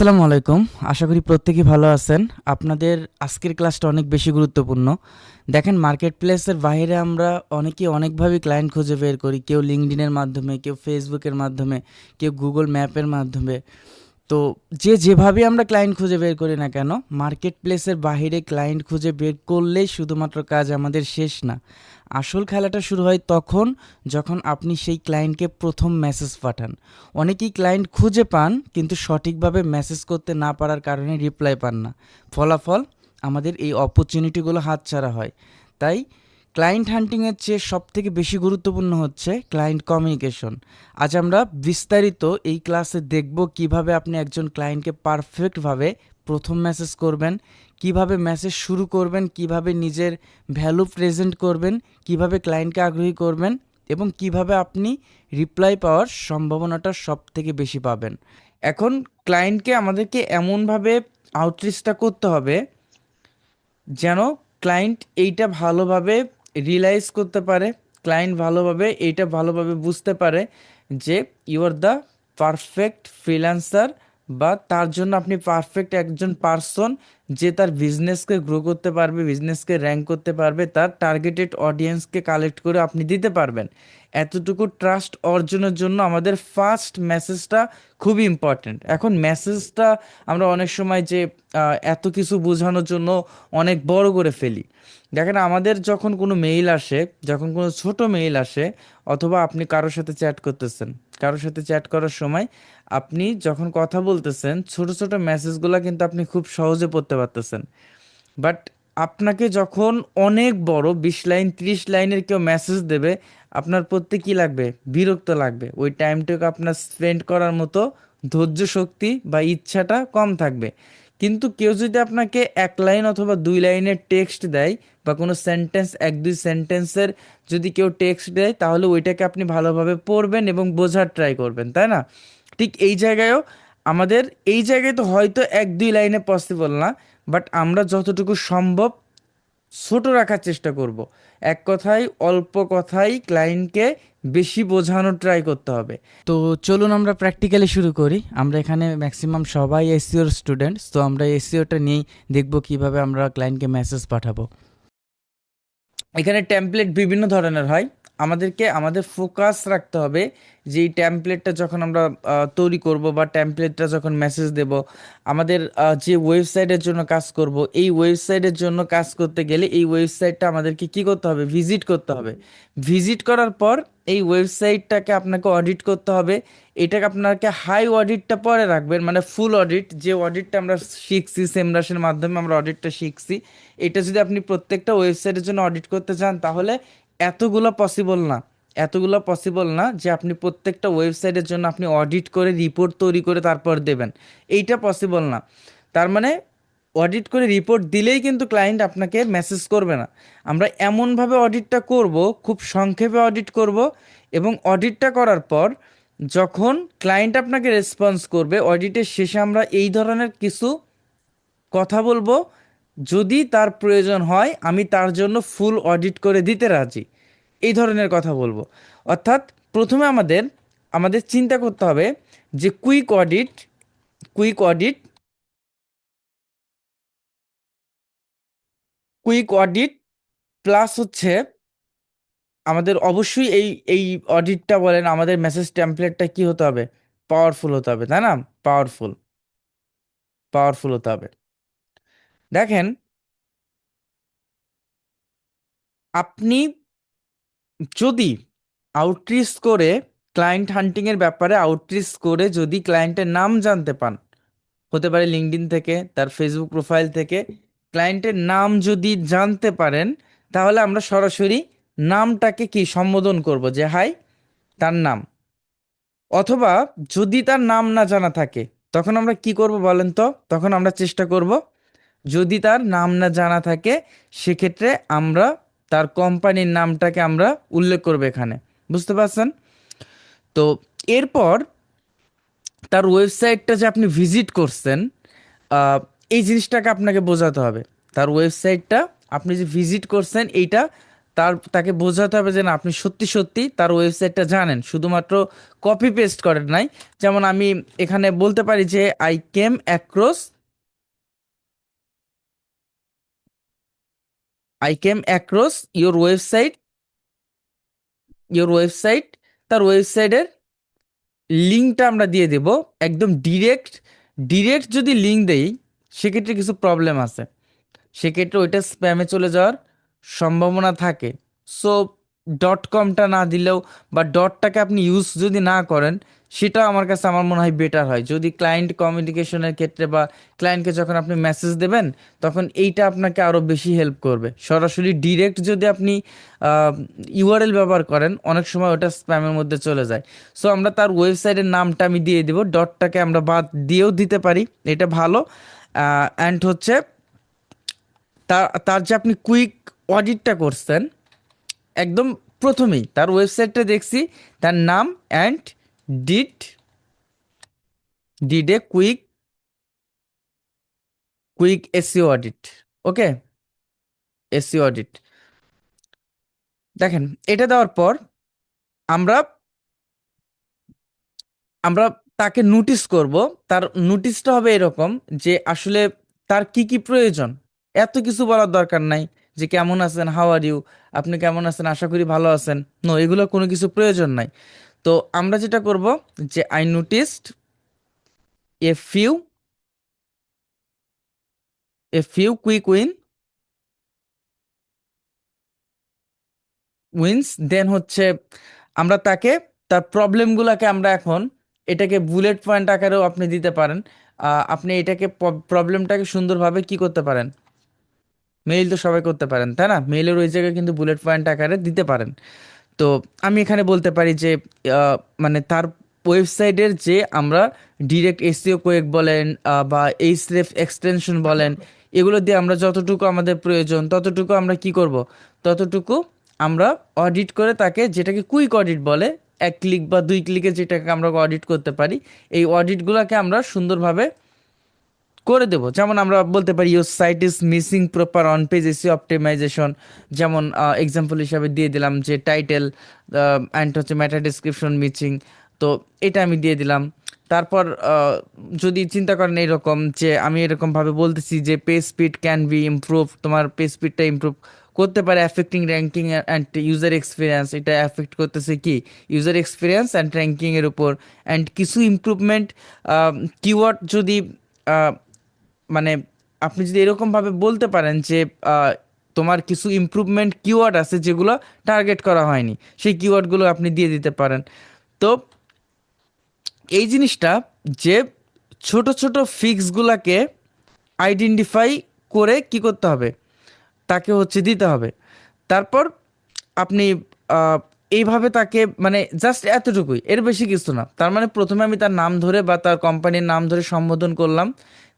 আসসালামু আলাইকুম। আশা করি প্রত্যেকেই ভালো আছেন। আপনাদের আজকের ক্লাসটা অনেক বেশি গুরুত্বপূর্ণ। দেখেন, মার্কেট প্লেসের বাইরে আমরা অনেকেই অনেকভাবেই ক্লায়েন্ট খুঁজে বের করি। কেউ লিঙ্কডইনের মাধ্যমে, কেউ ফেসবুকের মাধ্যমে, কেউ গুগল ম্যাপের মাধ্যমে। তো যেভাবে আমরা ক্লায়েন্ট খুঁজে বের করি না কেন, মার্কেট প্লেসের বাইরে ক্লায়েন্ট খুঁজে বের করলেই শুধুমাত্র কাজ আমাদের শেষ না। আসল খেলাটা শুরু হয় তখন যখন আপনি সেই ক্লায়েন্টকে প্রথম মেসেজ পাঠান। অনেকেই ক্লায়েন্ট খুঁজে পান কিন্তু সঠিকভাবে মেসেজ করতে না পারার কারণে রিপ্লাই পান না। ফলাফল, আমাদের এই অপরচুনিটিগুলো হাতছাড়া হয়। তাই ক্লায়েন্ট হান্টিংয়ের চেয়ে সবথেকে বেশি গুরুত্বপূর্ণ হচ্ছে ক্লায়েন্ট কমিউনিকেশন। আজ আমরা বিস্তারিত এই ক্লাসে দেখব কিভাবে আপনি একজন ক্লায়েন্টকে পারফেক্টভাবে প্রথম মেসেজ করবেন, কিভাবে মেসেজ শুরু করবেন, কিভাবে নিজের ভ্যালু প্রেজেন্ট করবেন, কিভাবে ক্লায়েন্টকে আগ্রহী করবেন এবং কিভাবে আপনি রিপ্লাই পাওয়ার সম্ভাবনাটা সবথেকে বেশি পাবেন। এখন ক্লায়েন্টকে আমাদেরকে এমনভাবে আউটরিচটা করতে হবে যেন ক্লায়েন্ট এইটা ভালোভাবে রিয়েলাইজ করতে পারে, ক্লায়েন্ট ভালোভাবে এইটা ভালোভাবে বুঝতে পারে যে you are the perfect freelancer, বা তার জন্য আপনি পারফেক্ট একজন পার্সন যে তার বিজনেসকে গ্রো করতে পারবে, বিজনেসকে র্যাঙ্ক করতে পারবে, তার টার্গেটেড অডিয়েন্সকে কালেক্ট করে আপনি দিতে পারবেন। এতটুকু ট্রাস্ট অর্জনের জন্য আমাদের ফার্স্ট মেসেজটা খুবই ইম্পর্ট্যান্ট। এখন মেসেজটা আমরা অনেক সময় যে এত কিছু বোঝানোর জন্য অনেক বড় করে ফেলি। দেখেন, আমাদের যখন কোনো মেইল আসে, যখন কোনো ছোট মেইল আসে, অথবা আপনি কারোর সাথে চ্যাট করতেছেন, কারোর সাথে চ্যাট করার সময় আপনি যখন কথা বলতেছেন, ছোট ছোট মেসেজগুলো কিন্তু আপনি খুব সহজে পড়তে পারতেছেন। বাট আপনাকে যখন অনেক বড় 20 লাইন 30 লাইনের কেউ মেসেজ দেবে, আপনার পড়তে কি লাগবে? বিরক্ত লাগবে। ওই টাইমটুকু আপনার স্পেন্ড করার মতো ধৈর্য শক্তি বা ইচ্ছাটা কম থাকবে। কিন্তু কেউ যদি আপনাকে 1 লাইন অথবা 2 লাইনের টেক্সট দেয়, বা কোনো সেন্টেন্স, 1-2 সেন্টেন্সের যদি কেউ টেক্সট দেয়, তাহলে ওইটাকে আপনি ভালোভাবে পড়বেন এবং বোঝার ট্রাই করবেন, তাই না? ঠিক এই জায়গায়ও আমাদের, এই জায়গায় তো হয়তো 1-2 লাইনে পসিবল না, বাট আমরা যতটুকু সম্ভব ছোট রাখার চেষ্টা করব। এক কথায়, অল্প কথাই ক্লায়েন্টকে বেশি বোঝানোর ট্রাই করতে হবে। তো চলুন আমরা প্র্যাকটিক্যালি শুরু করি। আমরা এখানে ম্যাক্সিমাম সবাই এসইওর স্টুডেন্টস, তো আমরা এসইওটা নিয়েই দেখব কিভাবে আমরা ক্লায়েন্টকে মেসেজ পাঠাবো। এখানে টেমপ্লেট বিভিন্ন ধরনের হয়। আমাদেরকে আমাদের ফোকাস রাখতে হবে যে এই টেমপ্লেটটা যখন আমরা তৈরি করব, বা টেমপ্লেটটা যখন মেসেজ দেব, আমাদের যে ওয়েবসাইটের জন্য কাজ করব, এই ওয়েবসাইটের জন্য কাজ করতে গেলে এই ওয়েবসাইটটা আমাদেরকে কি করতে হবে? ভিজিট করতে হবে। ভিজিট করার পর এই ওয়েবসাইটটাকে আপনাকে অডিট করতে হবে। এটাকে আপনাকে হাই অডিটটা পরে রাখবেন, মানে ফুল অডিট, যে অডিটটা আমরা শিখছি সেমরাসের মাধ্যমে, আমরা অডিটটা শিখছি। এটা যদি আপনি প্রত্যেকটা ওয়েবসাইটের জন্য অডিট করতে চান, তাহলে এতগুলো পসিবল না, এতগুলো পসিবল না যে আপনি প্রত্যেকটা ওয়েবসাইটের জন্য আপনি অডিট করে রিপোর্ট তৈরি করে তারপর দেবেন। এইটা পসিবল না। তার মানে অডিট করে রিপোর্ট দিলেই কিন্তু ক্লায়েন্ট আপনাকে মেসেজ করবে না। আমরা এমনভাবে অডিটটা করব, খুব সংক্ষেপে অডিট করব, এবং অডিটটা করার পর যখন ক্লায়েন্ট আপনাকে রেসপন্স করবে, অডিটের শেষে আমরা এই ধরনের কিছু কথা বলবো: যদি তার প্রয়োজন হয় আমি তার জন্য ফুল অডিট করে দিতে রাজি। এই ধরনের কথা বলবো। অর্থাৎ প্রথমে আমাদের আমাদের চিন্তা করতে হবে যে quick audit, quick audit, quick audit plus হচ্ছে আমাদের অবশ্যই এই এই অডিটটা বলেন, আমাদের মেসেজ টেমপ্লেটটা কি হতে হবে? পাওয়ারফুল হতে হবে, তাই না? পাওয়ারফুল, পাওয়ারফুল হতে হবে। দেখেন, আপনি যদি আউটরিচ করে, ক্লায়েন্ট হান্টিংয়ের ব্যাপারে আউটরিচ করে যদি ক্লায়েন্টের নাম জানতে পান, হতে পারে লিঙ্কডইন থেকে, তার ফেসবুক প্রোফাইল থেকে, ক্লায়েন্টের নাম যদি জানতে পারেন, তাহলে আমরা সরাসরি নামটাকে কি সম্বোধন করব যে হাই, তার নাম। অথবা যদি তার নাম না জানা থাকে, তখন আমরা কি করব বলেন তো? তখন আমরা চেষ্টা করব, যদি তার নাম না জানা থাকে, সেক্ষেত্রে আমরা তার কোম্পানির নামটাকে আমরা উল্লেখ করব এখানে। বুঝতে পারছেন? তো এরপর তার ওয়েবসাইটটা যে আপনি ভিজিট করছেন, আহ, এই জিনিসটাকে আপনাকে বোঝাতে হবে। তার ওয়েবসাইটটা আপনি যে ভিজিট করছেন, এইটা তাকে বোঝাতে হবে যে না আপনি সত্যি সত্যি তার ওয়েবসাইটটা জানেন, শুধুমাত্র কপি পেস্ট করেন নাই। যেমন আমি এখানে বলতে পারি যে I came across your website, তার ওয়েবসাইটের লিঙ্কটা আমরা দিয়ে দেব। একদম ডিরেক্ট ডিরেক্ট যদি লিঙ্ক দেই সেক্ষেত্রে কিছু প্রবলেম আছে, সেক্ষেত্রে ওইটা স্প্যামে চলে যাওয়ার সম্ভাবনা থাকে। সো ডট কমটা না দিলেও বা ডটটাকে আপনি ইউজ যদি না করেন, সেটা আমার কাছে আমার মনে হয় বেটার হয়। যদি ক্লায়েন্ট কমিউনিকেশনের ক্ষেত্রে বা ক্লায়েন্টকে যখন আপনি মেসেজ দেবেন, তখন এইটা আপনাকে আরও বেশি হেল্প করবে। সরাসরি ডিরেক্ট যদি আপনি ইউআরএল ব্যবহার করেন, অনেক সময় ওটা স্প্যামের মধ্যে চলে যায়। সো আমরা তার ওয়েবসাইটের নামটা আমি দিয়ে দিব, ডটটাকে আমরা বাদ দিয়েও দিতে পারি, এটা ভালো। অ্যান্ড হচ্ছে তার তার যে আপনি কুইক অডিটটা করছেন, একদম প্রথমেই তার ওয়েবসাইটটা দেখছি, তার নাম and did did a quick quick SEO audit. Okay, SEO audit দেখেন, এটা দেওয়ার পর আমরা আমরা তাকে নোটিস করব। তার নোটিশটা হবে এরকম যে আসলে তার কি কি প্রয়োজন। এত কিছু বলার দরকার নাই যে কেমন আছেন, হাউ আর ইউ, আপনি কেমন আছেন, আশা করি ভালো আছেন। নো, এগুলো কোনো কিছু প্রয়োজন নাই। তো আমরা যেটা করব যে I noticed a few quick wins. Then হচ্ছে আমরা তাকে তার প্রবলেমগুলোকে আমরা এখন এটাকে বুলেট পয়েন্ট আকারেও আপনি দিতে পারেন। আপনি এটাকে প্রবলেমটাকে সুন্দরভাবে কি করতে পারেন, মেইল তো সবাই করতে পারেন তাই না, মেইলের ওই জায়গায় কিন্তু বুলেট পয়েন্ট আকারে দিতে পারেন। তো আমি এখানে বলতে পারি যে মানে তার ওয়েবসাইটের যে আমরা ডিরেক্ট এসইও কোয়েক বলেন বা এইচরেফ এক্সটেনশন বলেন, এগুলো দিয়ে আমরা যতটুকু আমাদের প্রয়োজন ততটুকু আমরা কি করব, ততটুকু আমরা অডিট করে তাকে, যেটাকে কুইক অডিট বলে, 1 ক্লিক বা 2 ক্লিকে যেটাকে আমরা অডিট করতে পারি, এই অডিটগুলোকে আমরা সুন্দরভাবে করে দেবো। যেমন আমরা বলতে পারি your site is missing proper on page SEO optimization. যেমন এক্সাম্পল হিসাবে দিয়ে দিলাম যে টাইটেল অ্যান্ড হচ্ছে মেটা ডিসক্রিপশন মিসিং, তো এটা আমি দিয়ে দিলাম। তারপর যদি চিন্তা করেন এইরকম যে আমি এরকমভাবে বলতেছি যে page speed can be improve, তোমার পেজ স্পিডটা ইমপ্রুভ করতে পারে affecting ranking and user experience, এটা অ্যাফেক্ট করতেছে কি ইউজার এক্সপিরিয়েন্স অ্যান্ড র্যাঙ্কিংয়ের উপর। অ্যান্ড কিছু ইমপ্রুভমেন্ট কিওয়ার্ড যদি মানে আপনি যদি এরকমভাবে বলতে পারেন যে আহ, তোমার কিছু ইমপ্রুভমেন্ট কিওয়ার্ড আছে যেগুলো টার্গেট করা হয়নি, সেই কিওয়ার্ডগুলো আপনি দিয়ে দিতে পারেন। তো এই জিনিসটা যে ছোট ছোট ফিক্সগুলাকে আইডেন্টিফাই করে কি করতে হবে, তাকে হচ্ছে দিতে হবে। তারপর আপনি আহ, এইভাবে তাকে মানে জাস্ট এতটুকুই, এর বেশি কিছু না। তার মানে প্রথমে আমি তার নাম ধরে বা তার কোম্পানির নাম ধরে সম্বোধন করলাম।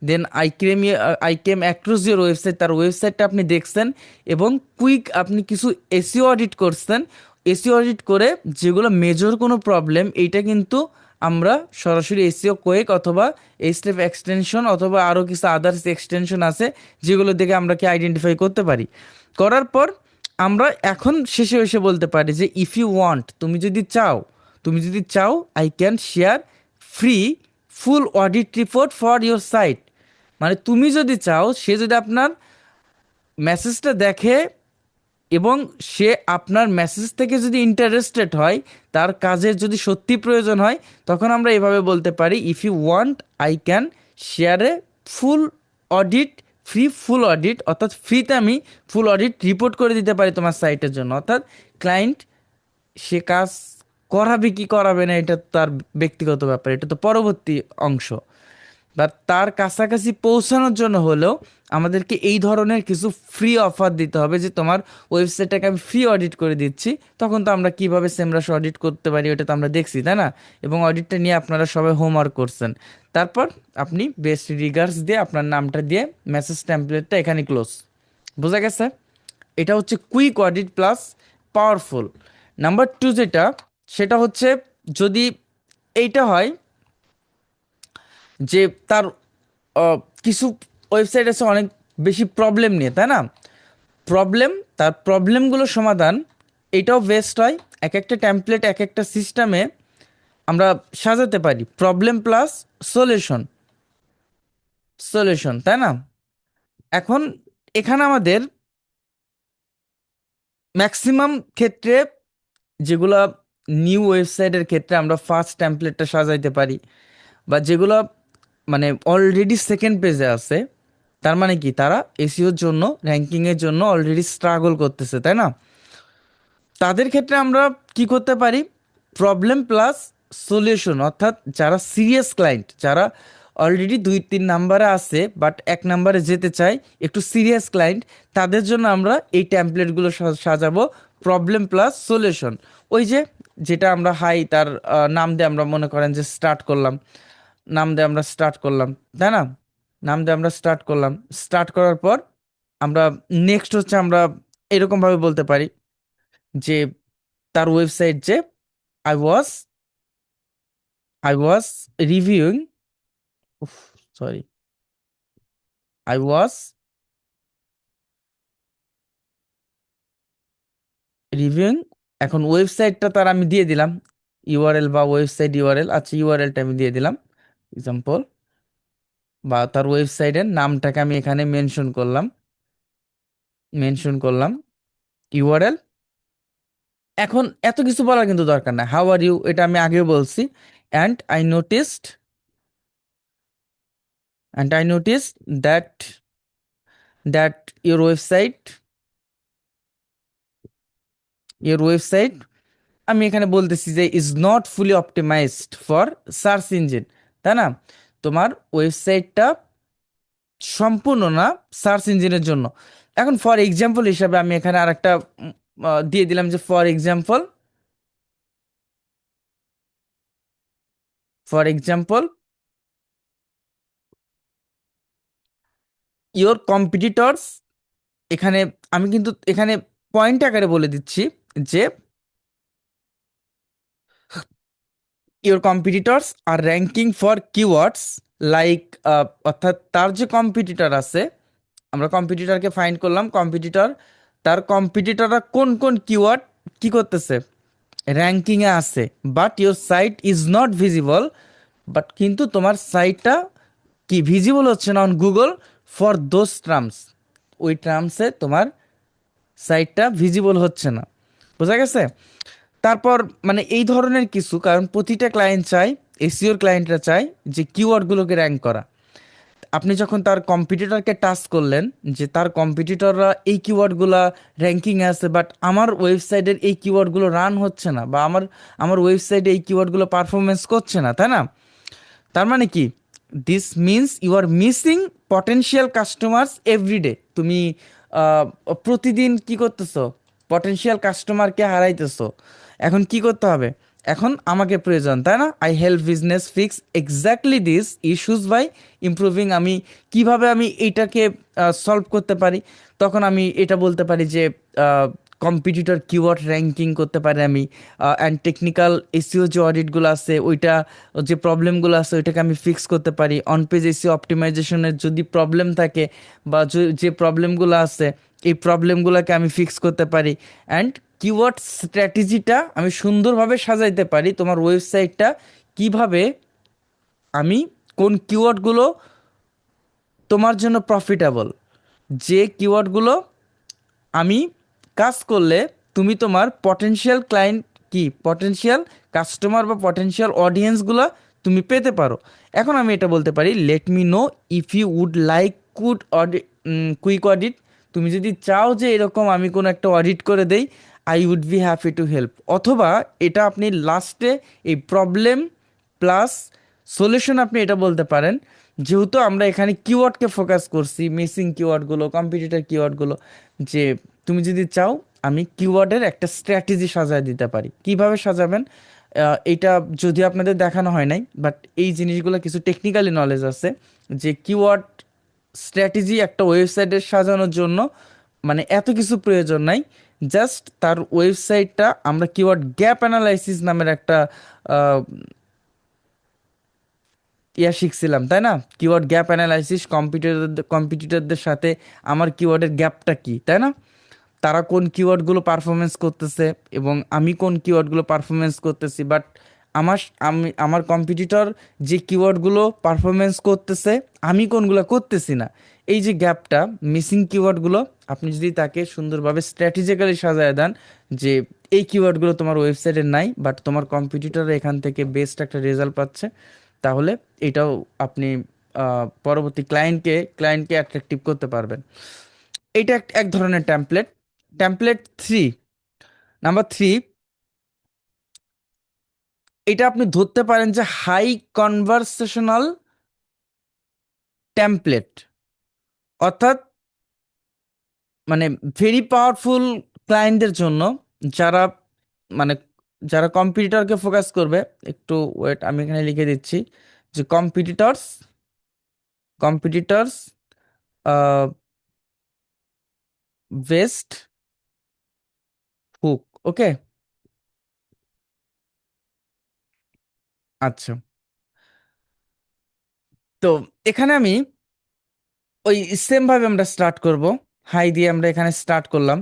Then I came across your website, তার ওয়েবসাইটটা আপনি দেখছেন এবং কুইক আপনি কিছু এসইও অডিট করছেন। এসইও অডিট করে যেগুলো মেজর কোনো প্রবলেম, এইটা কিন্তু আমরা সরাসরি এসইও কোয়েক অথবা এইচটিএফ এক্সটেনশন অথবা আরও কিছু আদার্স এক্সটেনশন আছে যেগুলো দেখে আমরা কি আইডেন্টিফাই করতে পারি। করার পর আমরা এখন শেষে এসে বলতে পারি যে ইফ ইউ ওয়ান্ট, তুমি যদি চাও I can share free full audit report for your site. মানে তুমি যদি চাও, সে যদি আপনার মেসেজটা দেখে এবং সে আপনার মেসেজ থেকে যদি ইন্টারেস্টেড হয়, তার কাজের যদি সত্যি প্রয়োজন হয়, তখন আমরা এভাবে বলতে পারি if you want I can share a full audit full audit, অর্থাৎ ফ্রিতে আমি ফুল অডিট রিপোর্ট করে দিতে পারি তোমার সাইটের জন্য। অর্থাৎ ক্লায়েন্ট সে কাজ করাবে কি করাবে না এটা তার ব্যক্তিগত ব্যাপার, এটা তো পরবর্তী অংশ। বা তার কাছাকাছি পৌঁছানোর জন্য হলেও আমাদেরকে এই ধরনের কিছু ফ্রি অফার দিতে হবে যে তোমার ওয়েবসাইটটাকে আমি ফ্রি অডিট করে দিচ্ছি। তখন তো আমরা কিভাবে সেমরাস অডিট করতে পারি ওটা তো আমরা দেখছি তাই না, এবং অডিটটা নিয়ে আপনারা সবাই হোমওয়ার্ক করছেন। তারপর আপনি বেস্ট রিগার্ডস দিয়ে আপনার নামটা দিয়ে মেসেজ টেমপ্লেটটা এখানে ক্লোজ। বোঝা গেছে? এটা হচ্ছে quick audit plus powerful. Number two যেটা, সেটা হচ্ছে যদি এইটা হয় যে তার কিছু ওয়েবসাইট আছে অনেক বেশি প্রবলেম নিয়ে তাই না, প্রবলেম, তার প্রবলেমগুলো সমাধান, এটাও বেস্ট হয়। এক একটা টেমপ্লেট এক একটা সিস্টেমে আমরা সাজাতে পারি প্রবলেম প্লাস সলিউশন, সলিউশন, তাই না? এখন এখানে আমাদের ম্যাক্সিমাম ক্ষেত্রে যেগুলা নিউ ওয়েবসাইটের ক্ষেত্রে আমরা ফার্স্ট টেমপ্লেটটা সাজাইতে পারি, বা যেগুলো মানে অলরেডি সেকেন্ড পেজে আছে, তার মানে কি তারা এসিওর জন্য, র্যাঙ্কিংয়ের জন্য অলরেডি স্ট্রাগল করতেছে, তাই না? তাদের ক্ষেত্রে আমরা কি করতে পারি, প্রবলেম প্লাস সলিউশন, অর্থাৎ যারা সিরিয়াস ক্লায়েন্ট, যারা অলরেডি 2-3 নাম্বারে আছে বাট 1 নাম্বারে যেতে চায়, একটু সিরিয়াস ক্লায়েন্ট, তাদের জন্য আমরা এই ট্যাম্পলেটগুলো সাজাবো প্রবলেম প্লাস সলিউশন। ওই যে যেটা আমরা হাই তার নাম দিয়ে আমরা মনে করেন যে স্টার্ট করলাম, নাম দিয়ে আমরা স্টার্ট করলাম, তাই না? নাম দিয়ে আমরা স্টার্ট করলাম, স্টার্ট করার পর আমরা নেক্সট হচ্ছে আমরা এরকমভাবে বলতে পারি যে তার ওয়েবসাইট যে I was I was reviewing, sorry, I was reviewing. এখন ওয়েবসাইটটা তার আমি দিয়ে দিলাম ইউআরএল, বা ওয়েবসাইট ইউআরএল, আচ্ছা ইউআরএলটা আমি দিয়ে দিলাম এক্সাম্পল, বা তার ওয়েবসাইটের নামটাকে আমি এখানে মেনশন করলাম ইউআরএল। এখন এত কিছু বলার কিন্তু দরকার না, হাউ আর ইউ এটা আমি আগেও বলছি। And I noticed and I noticed that that your website আমি এখানে বলতেছি যে is not fully optimized for search engine, তাই না? তোমার ওয়েবসাইটটা সম্পূর্ণ না সার্চ ইঞ্জিনের জন্য। এখন ফর এক্সাম্পল হিসাবে আমি এখানে আরেকটা দিয়ে দিলাম যে ফর এক্সাম্পল ইওর কম্পিটিটরস। এখানে আমি কিন্তু এখানে পয়েন্ট আকারে বলে দিচ্ছি যে your competitors are ranking for keywords like, অর্থাৎ তার যে কম্পিটিটর আছে, আমরা কম্পিটিটরকে ফাইন্ড করলাম, কম্পিটিটর, তার কম্পিটিটররা কোন কোন কিওয়ার্ড কি করতেছে, র্যাঙ্কিংয়ে আছে, but your site is not visible, but কিন্তু তোমার সাইটটা কি ভিজিবল হচ্ছে না on Google for those terms, ওই টার্মসে তোমার সাইটটা ভিজিবল হচ্ছে না। বোঝা গেছে? তারপর মানে এই ধরনের কিছু, কারণ প্রতিটা ক্লায়েন্ট চায়, এসিওর ক্লায়েন্টরা চায় যে কিওয়ার্ডগুলোকে র্যাঙ্ক করা। আপনি যখন তার কম্পিটিটরকে টাচ করলেন যে তার কম্পিটিটররা এই কিওয়ার্ডগুলা র্যাঙ্কিংয়ে আছে, বাট আমার ওয়েবসাইটের এই কিওয়ার্ডগুলো রান হচ্ছে না, বা আমার আমার ওয়েবসাইটে এই কিওয়ার্ডগুলো পারফরমেন্স করছে না, তাই না? তার মানে কি, this means you are missing potential customers every day. তুমি আহ, প্রতিদিন কি করতেছো, পটেনশিয়াল কাস্টমারকে হারাইতেছো। এখন কি করতে হবে, এখন আমাকে প্রয়োজন, তাই না? I help business fix exactly this issues by improving. আমি কিভাবে আমি এইটাকে সলভ করতে পারি, তখন আমি এটা বলতে পারি যে কম্পিটিটর কিওয়ার্ড র্যাঙ্কিং করতে পারি আমি, অ্যান্ড টেকনিক্যাল এসিও যে অডিটগুলো আছে ওইটা, যে প্রবলেমগুলো আছে ওইটাকে আমি ফিক্স করতে পারি। অন পেজ এসিও অপটিমাইজেশনের যদি প্রবলেম থাকে, বা যে প্রবলেমগুলো আছে এই প্রবলেমগুলোকে আমি ফিক্স করতে পারি। অ্যান্ড কিওয়ার্ড স্ট্র্যাটেজিটা আমি সুন্দরভাবে সাজাইতে পারি, তোমার ওয়েবসাইটটা কিভাবে আমি কোন কিওয়ার্ডগুলো তোমার জন্য প্রফিটেবল, যে কিওয়ার্ডগুলো আমি কাজ করলে তুমি তোমার পটেনশিয়াল ক্লায়েন্ট, কি পটেনশিয়াল কাস্টমার বা পটেনশিয়াল অডিয়েন্সগুলো তুমি পেতে পারো। এখন আমি এটা বলতে পারি, let me know if you would like quick audit. তুমি যদি চাও যে এরকম আমি কোনো একটা অডিট করে দেই, I would be happy to help. অথবা এটা আপনি লাস্টে এই প্রবলেম প্লাস সলিউশন আপনি এটা বলতে পারেন, যেহেতু আমরা এখানে কিওয়ার্ডকে ফোকাস করছি, মিসিং কিওয়ার্ডগুলো, কম্পিটিটর কিওয়ার্ডগুলো, যে তুমি যদি চাও আমি কিওয়ার্ডের একটা স্ট্র্যাটেজি সাজায় দিতে পারি। কিভাবে সাজাবেন এটা যদি আপনাদের দেখানো হয় নাই, বাট এই জিনিসগুলো কিছু টেকনিক্যালি নলেজ আছে, যে কিওয়ার্ড স্ট্র্যাটেজি একটা ওয়েবসাইটের সাজানোর জন্য মানে এত কিছু প্রয়োজন নাই। জাস্ট তার ওয়েবসাইটটা আমরা কিওয়ার্ড গ্যাপ অ্যানালাইসিস নামের একটা আহ, শিখছিলাম, তাই না? কিওয়ার্ড গ্যাপ অ্যানালাইসিস, কম্পিটিটরদের সাথে আমার কিওয়ার্ডের গ্যাপটা কি, তাই না? তারা কোন কিওয়ার্ডগুলো পারফরমেন্স করতেছে এবং আমি কোন কিওয়ার্ডগুলো পারফরমেন্স করতেছি, বাট আমার কম্পিটিটর যে কিওয়ার্ডগুলো পারফরমেন্স করতেছে আমি কোনগুলো করতেছি না, এই যে গ্যাপটা, মিসিং কিওয়ার্ডগুলো আপনি যদি তাকে সুন্দরভাবে স্ট্র্যাটেজিক্যালি সাজায় দেন যে এই কিওয়ার্ডগুলো তোমার ওয়েবসাইটে নাই বাট তোমার কম্পিটিটর এখান থেকে বেস্ট একটা রেজাল্ট পাচ্ছে, তাহলে এটাও আপনি পরবর্তী ক্লায়েন্টকে অ্যাট্রাকটিভ করতে পারবেন। এটা এক ধরনের template. Template three, number three, এটা আপনি ধরতে পারেন যে হাই কনভারসেশনাল টেমপ্লেট, অর্থাৎ মানে ভেরি পাওয়ারফুল ক্লায়েন্টদের জন্য, যারা মানে যারা কম্পিটিটরকে ফোকাস করবে। একটু ওয়েট, আমি এখানে লিখে দিচ্ছি যে কম্পিটিটরস বেস্ট হুক। ওকে, আচ্ছা। তো এখানে আমি ওই সেম ভাবে আমরা স্টার্ট করব, হাই দিয়ে আমরা এখানে স্টার্ট করলাম,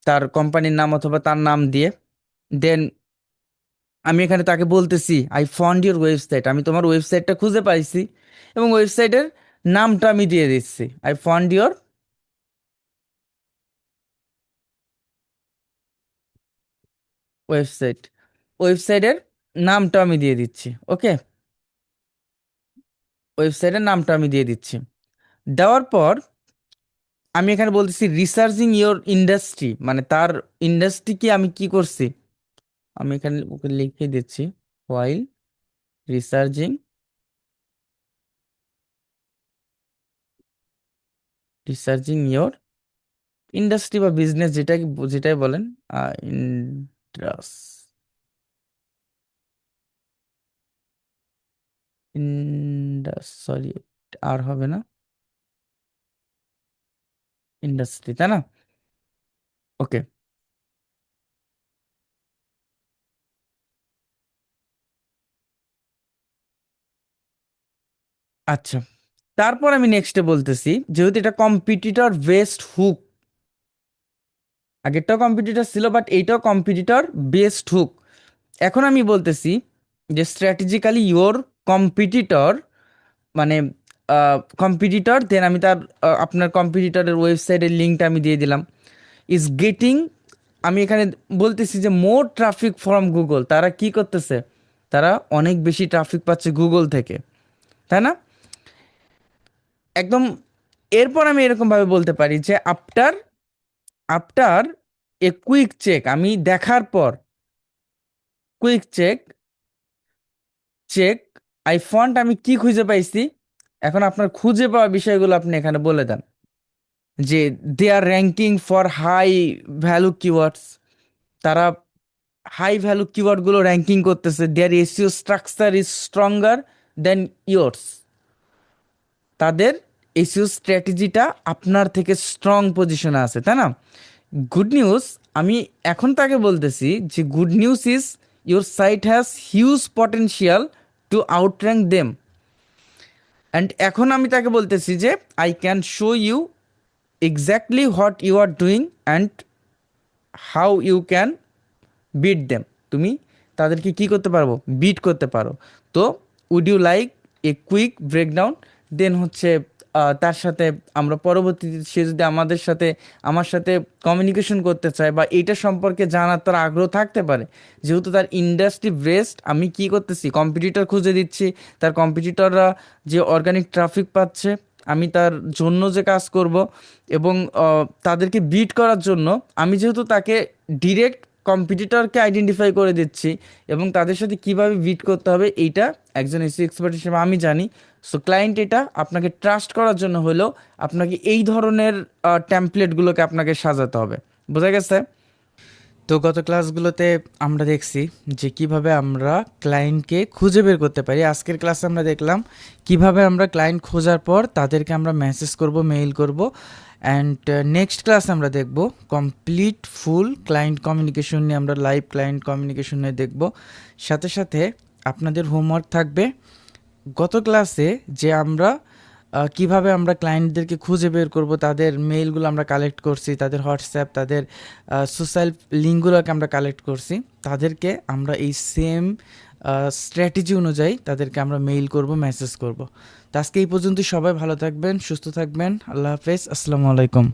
তার কোম্পানির নাম অথবা তার নাম দিয়ে। দেন আমি এখানে তাকে বলতেছি আই ফাউন্ড ইউর ওয়েবসাইট, আমি তোমার ওয়েবসাইটটা খুঁজে পাইছি, এবং ওয়েবসাইটের নামটা আমি দিয়ে দিচ্ছি আই ফাউন্ড ইউর ওয়েবসাইট, ওয়েবসাইটের নামটা আমি দিয়ে দিচ্ছি। ওকে, ওয়েবসাইটের নামটা আমি দিয়ে দিচ্ছি। দেওয়ার পর আমি এখানে বলতেছি রিসার্চিং ইওর ইন্ডাস্ট্রি, মানে তার ইন্ডাস্ট্রি কি আমি কি করছি, আমি এখানে ওকে লিখে দিচ্ছি হোয়াইল রিসার্চিং ইওর ইন্ডাস্ট্রি বা বিজনেস, যেটাই বলেন, ইন্ডাস সরি, আর হবে না, ইন্ডাস্ট্রি, তাই না? ওকে, আচ্ছা। তারপর আমি নেক্সটে বলতেছি, যেহেতু এটা কম্পিটিটর বেসড হুক, আগেরটাও কম্পিটিটর ছিল বাট এইটাও কম্পিটিটর বেসড হুক, এখন আমি বলতেছি যে স্ট্র্যাটেজিক্যালি ইওর কম্পিটিটর, মানে কম্পিটিটর, দেন আমি তার আপনার কম্পিটিটরের ওয়েবসাইটের লিঙ্কটা আমি দিয়ে দিলাম, ইজ গেটিং, আমি এখানে বলতেছি যে মোর ট্রাফিক ফ্রম গুগল, তারা কি করতেছে, তারা অনেক বেশি ট্রাফিক পাচ্ছে গুগল থেকে, তাই না? একদম। এরপর আমি এরকম ভাবে বলতে পারি যে after after a quick check, আমি দেখার পর, কুইক চেক আই ফন্ট, আমি কি খুঁজে পাইছি, এখন আপনার খুঁজে পাওয়া বিষয়গুলো আপনি এখানে বলে দেন যে they are ranking for high value keywords, তারা হাই ভ্যালু কিওয়ার্ডগুলো র্যাঙ্কিং করতেছে, their SEO structure is stronger than yours, তাদের এসইও স্ট্র্যাটেজিটা আপনার থেকে স্ট্রং পজিশনে আছে, তাই না? গুড নিউজ, আমি এখন তাকে বলতেছি যে good news is your site has huge potential to outrank them, and এখন আমি তাকে বলতেছি যে I can show you exactly what you are doing and how you can beat them, তুমি তাদেরকে কি করতে পারবো, বিট করতে পারো। তো would you like a quick breakdown, then হচ্ছে তার সাথে আমরা পরবর্তীতে, সে যদি আমার সাথে কমিউনিকেশন করতে চায় বা এইটা সম্পর্কে জানার তার আগ্রহ থাকতে পারে, যেহেতু তার ইন্ডাস্ট্রি ব্রেস্ট, আমি কি করতেছি, কম্পিটিটর খুঁজে দিচ্ছি, তার কম্পিটিটররা যে অর্গানিক ট্রাফিক পাচ্ছে, আমি তার জন্য যে কাজ করব, এবং তাদেরকে বিট করার জন্য আমি যেহেতু তাকে ডিরেক্ট কম্পিটিটরকে আইডেন্টিফাই করে দিচ্ছি, এবং তাদের সাথে কিভাবে বিট করতে হবে এইটা একজন এসি এক্সপার্ট হিসেবে আমি জানি। সো ক্লায়েন্ট এটা আপনাকে ট্রাস্ট করার জন্য হলেও আপনাকে এই ধরনের টেমপ্লেটগুলোকে আপনাকে সাজাতে হবে। বোঝা গেছে? তো গত ক্লাসগুলোতে আমরা দেখছি যে কিভাবে আমরা ক্লায়েন্টকে খুঁজে বের করতে পারি। আজকের ক্লাসে আমরা দেখলাম কিভাবে আমরা ক্লায়েন্ট খোঁজার পর তাদেরকে আমরা মেসেজ করব, মেইল করব, অ্যান্ড নেক্সট ক্লাস আমরা দেখব কমপ্লিট ফুল ক্লায়েন্ট কমিউনিকেশন নিয়ে, আমরা লাইভ ক্লায়েন্ট কমিউনিকেশন নিয়ে দেখব। সাথে সাথে আপনাদের হোমওয়ার্ক থাকবে গত ক্লাসে যে আমরা কিভাবে আমরা ক্লায়েন্টদেরকে খুঁজে বের করব, তাদের মেইলগুলো আমরা কালেক্ট করছি, তাদের হোয়াটসঅ্যাপ, তাদের সোশ্যাল লিঙ্কগুলোকে আমরা কালেক্ট করছি, তাদেরকে আমরা এই সেম স্ট্র্যাটেজি অনুযায়ী তাদেরকে আমরা মেইল করব, মেসেজ করব। তো আজকে এই পর্যন্ত, সবাই ভালো থাকবেন, সুস্থ থাকবেন, আল্লাহ হাফেজ, আসসালামু আলাইকুম।